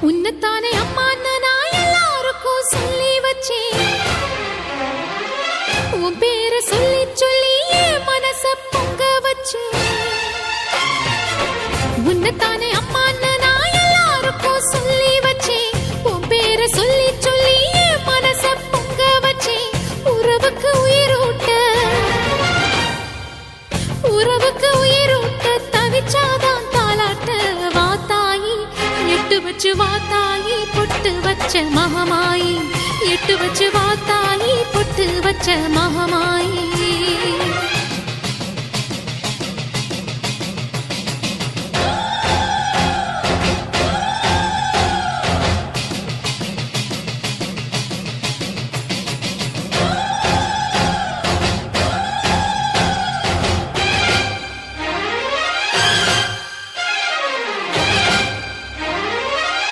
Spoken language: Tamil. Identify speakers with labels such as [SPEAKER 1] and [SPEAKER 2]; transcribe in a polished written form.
[SPEAKER 1] உன்னத்தானே அம்மான்னு நான் எல்லாருக்கும் சொல்லி வச்சேன். உன் பேரை சொல்லி சொல்லி என் மனச பொங்க வச்சேன். உன்னத்தானே அம்மான்னு நான் எல்லாருக்கும் சொல்லி வச்சேன். உன் பேரை சொல்லி சொல்லி என் மனச பொங்க வச்சேன். உறவுக்கு உயிரூட்ட தவிச்சாதான் தாலாட்ட. வாத்தாயி எட்டு வச்சு வாத்தாயி பொட்டு வச்ச மகமாயி. எட்டு வச்சு வாத்தாயி பொட்டு வச்ச மகமாயி.